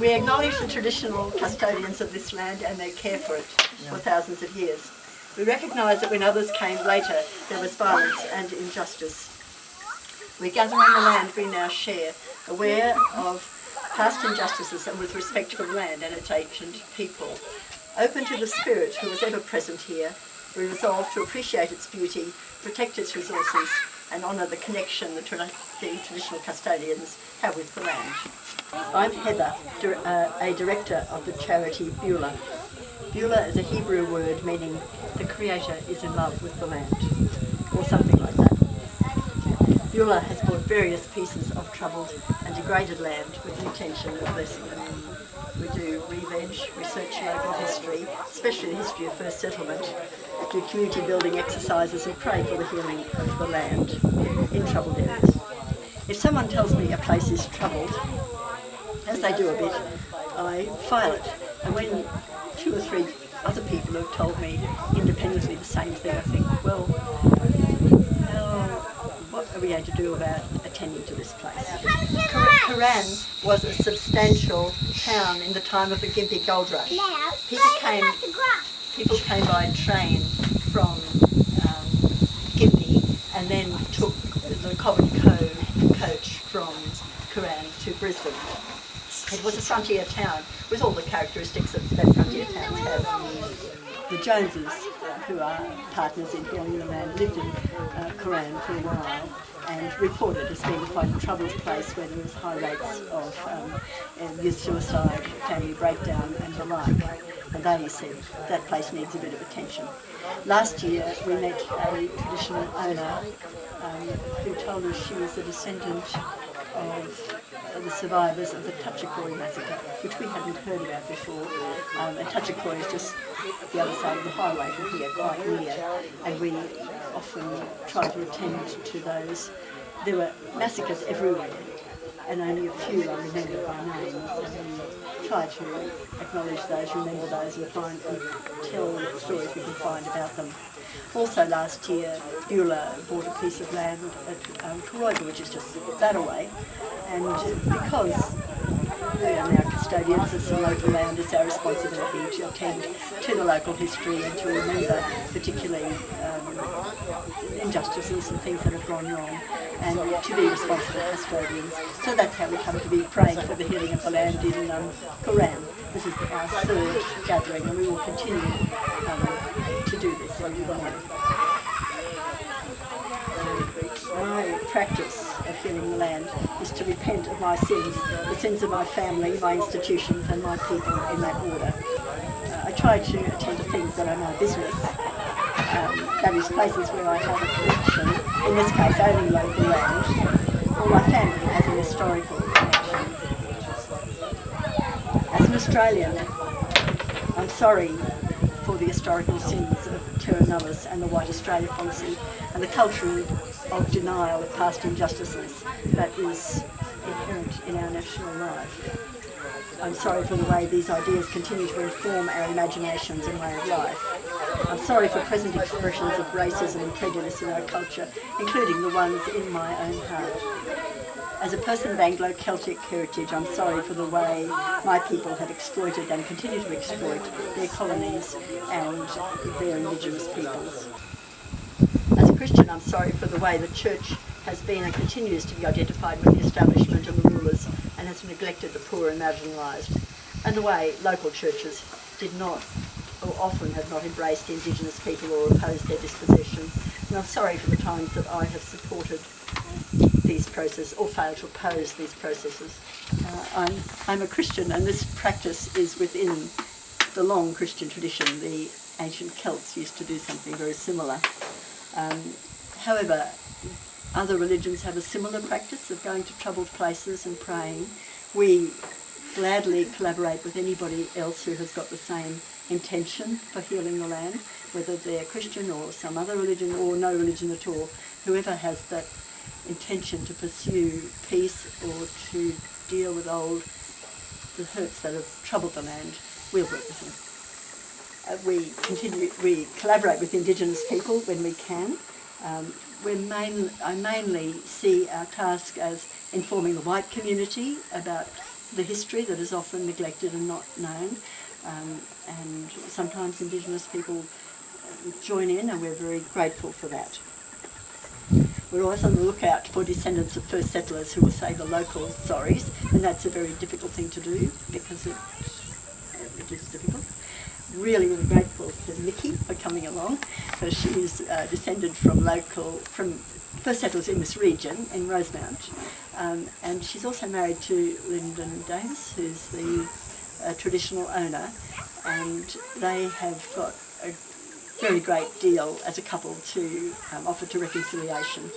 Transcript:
We acknowledge the traditional custodians of this land and their care for it for thousands of years. We recognise that when others came later, there was violence and injustice. We gather on the land we now share, aware of past injustices and with respect for the land and its ancient people. Open to the spirit who was ever present here, we resolve to appreciate its beauty, protect its resources, and honour the connection the traditional custodians have with the land. I'm Heather, a director of the charity Beulah. Beulah is a Hebrew word meaning the Creator is in love with the land, or something like that. Beulah has bought various pieces of troubled and degraded land with the intention of blessing them. We do re-veg, research local history, especially the history of first settlement, do community building exercises and pray for the healing of the land in troubled areas. If someone tells me a place is troubled, as they do a bit, I file it. And when 2 or 3 other people have told me independently the same thing, I think, well, what are we going to do about attending to this place? Cooran was a substantial town in the time of the Gympie Gold Rush. People came by train from Gympie and then took the Cobham coach from Cooran to Brisbane. It was a frontier town with all the characteristics that frontier towns have. The Joneses, who are partners in healing the land, lived in Cooran for a while and reported as being quite a troubled place where there was high rates of youth suicide, family breakdown and the like. And they said that place needs a bit of attention. Last year we met a traditional owner who told us she was a descendant of the survivors of the Touchakoi massacre, which we hadn't heard about before. And Touchakoi is just the other side of the highway from here, quite near, and we often try to attend to those. There were massacres everywhere, and only a few I remember by name. And we try to acknowledge those, remember those, and tell the stories we can find about them. Also last year, Beulah bought a piece of land at Cooran, which is just that away, and because we are now custodians of some local land, it's our responsibility to attend to the local history and to remember particularly injustices and things that have gone wrong, and to be responsible custodians. So that's how we come to be praying for the healing of the land in Cooran. This is our 3rd gathering, and we will continue to do this on the way. My practice of healing the land is to repent of my sins, the sins of my family, my institutions and my people in that order. I try to attend to things that are my business, that is places where I have a connection, in this case only local land, or my family has an historical connection. As an Australian, I'm sorry for the historical sins of terra nullius and the White Australia policy and the culture of denial of past injustices that is inherent in our national life. I'm sorry for the way these ideas continue to inform our imaginations and way of life. I'm sorry for present expressions of racism and prejudice in our culture, including the ones in my own heart. As a person of Anglo-Celtic heritage, I'm sorry for the way my people have exploited and continue to exploit their colonies and their Indigenous peoples. As a Christian, I'm sorry for the way the Church has been and continues to be identified with the establishment and the rulers and has neglected the poor and marginalised, and the way local churches did not, or often have not embraced the Indigenous people or opposed their dispossession. And I'm sorry for the times that I have supported these processes or failed to oppose these processes. I'm a Christian, and this practice is within the long Christian tradition. The ancient Celts used to do something very similar. However, other religions have a similar practice of going to troubled places and praying. We gladly collaborate with anybody else who has got the same intention for healing the land, whether they're Christian or some other religion or no religion at all. Whoever has that intention to pursue peace or to deal with the hurts that have troubled the land, we'll work with them. We collaborate with Indigenous people when we can. I mainly see our task as informing the white community about the history that is often neglected and not known. And sometimes Indigenous people join in, and we're very grateful for that. We're always on the lookout for descendants of first settlers who will say the local sorries, and that's a very difficult thing to do because it is difficult. Really, really grateful to Nikki for coming along, because she is descended from first settlers in this region, in Rosemount, and she's also married to Lyndon Davis, who's the traditional owner, and they have got a very great deal as a couple to offer to reconciliation.